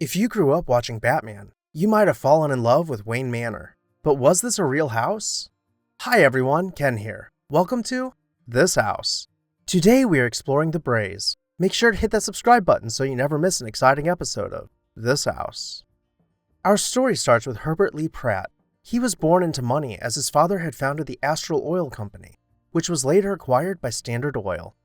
If you grew up watching Batman, you might have fallen in love with Wayne Manor. But was this a real house? Hi everyone, Ken here. Welcome to This House. Today we are exploring the Braes. Make sure to hit that subscribe button so you never miss an exciting episode of This House. Our story starts with Herbert Lee Pratt. He was born into money as his father had founded the Astral Oil Company, which was later acquired by Standard Oil.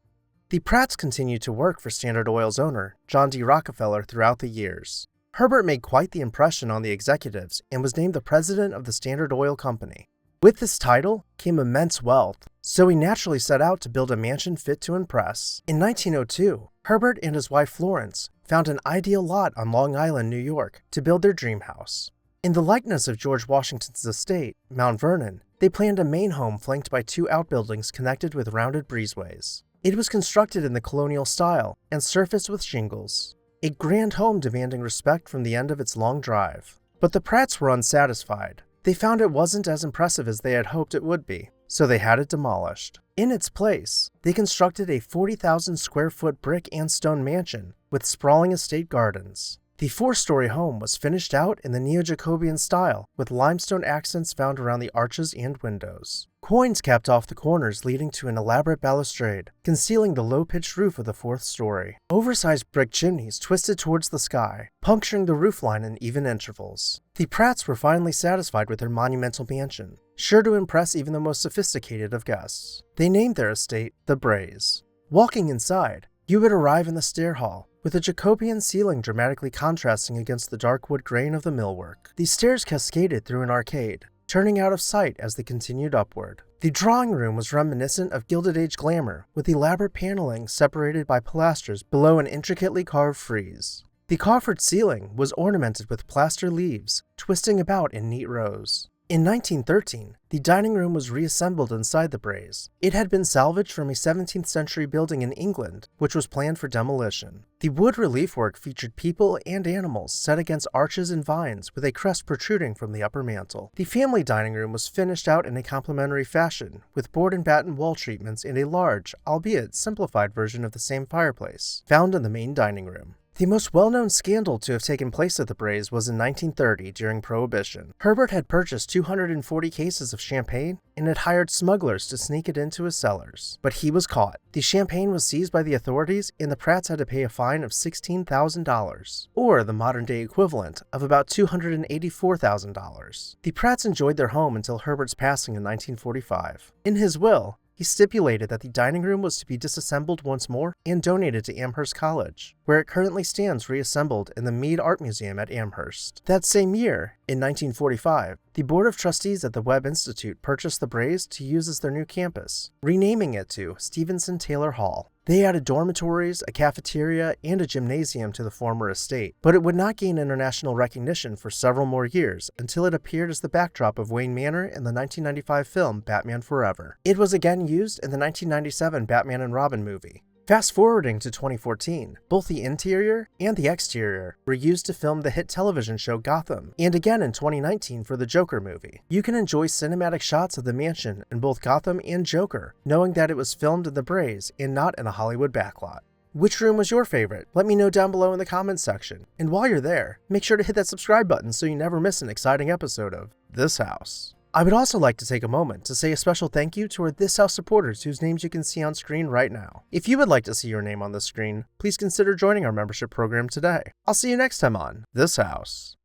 The Pratts continued to work for Standard Oil's owner, John D. Rockefeller, throughout the years. Herbert made quite the impression on the executives and was named the president of the Standard Oil Company. With this title came immense wealth, so he naturally set out to build a mansion fit to impress. In 1902, Herbert and his wife Florence found an ideal lot on Long Island, New York, to build their dream house. In the likeness of George Washington's estate, Mount Vernon, they planned a main home flanked by two outbuildings connected with rounded breezeways. It was constructed in the colonial style and surfaced with shingles. A grand home demanding respect from the end of its long drive. But the Pratts were unsatisfied. They found it wasn't as impressive as they had hoped it would be, so they had it demolished. In its place, they constructed a 40,000 square foot brick and stone mansion with sprawling estate gardens. The four-story home was finished out in the Neo-Jacobean style with limestone accents found around the arches and windows. Coins capped off the corners leading to an elaborate balustrade, concealing the low-pitched roof of the fourth story. Oversized brick chimneys twisted towards the sky, puncturing the roofline in even intervals. The Pratts were finally satisfied with their monumental mansion, sure to impress even the most sophisticated of guests. They named their estate the Braes. Walking inside, you would arrive in the stair hall, with a Jacobean ceiling dramatically contrasting against the dark wood grain of the millwork. The stairs cascaded through an arcade, turning out of sight as they continued upward. The drawing room was reminiscent of Gilded Age glamour, with elaborate paneling separated by pilasters below an intricately carved frieze. The coffered ceiling was ornamented with plaster leaves, twisting about in neat rows. In 1913, the dining room was reassembled inside the Braes. It had been salvaged from a 17th century building in England, which was planned for demolition. The wood relief work featured people and animals set against arches and vines with a crest protruding from the upper mantel. The family dining room was finished out in a complementary fashion, with board and batten wall treatments and a large, albeit simplified version of the same fireplace, found in the main dining room. The most well-known scandal to have taken place at the Braes was in 1930 during Prohibition. Herbert had purchased 240 cases of champagne and had hired smugglers to sneak it into his cellars. But he was caught. The champagne was seized by the authorities and the Pratts had to pay a fine of $16,000, or the modern-day equivalent of about $284,000. The Pratts enjoyed their home until Herbert's passing in 1945. In his will, he stipulated that the dining room was to be disassembled once more and donated to Amherst College, where it currently stands reassembled in the Mead Art Museum at Amherst. That same year, in 1945, the Board of Trustees at the Webb Institute purchased the Braes to use as their new campus, renaming it to Stevenson Taylor Hall. They added dormitories, a cafeteria, and a gymnasium to the former estate, but it would not gain international recognition for several more years until it appeared as the backdrop of Wayne Manor in the 1995 film Batman Forever. It was again used in the 1997 Batman and Robin movie. Fast forwarding to 2014, both the interior and the exterior were used to film the hit television show Gotham, and again in 2019 for the Joker movie. You can enjoy cinematic shots of the mansion in both Gotham and Joker, knowing that it was filmed in the Braes and not in a Hollywood backlot. Which room was your favorite? Let me know down below in the comments section. And while you're there, make sure to hit that subscribe button so you never miss an exciting episode of This House. I would also like to take a moment to say a special thank you to our This House supporters whose names you can see on screen right now. If you would like to see your name on the screen, please consider joining our membership program today. I'll see you next time on This House.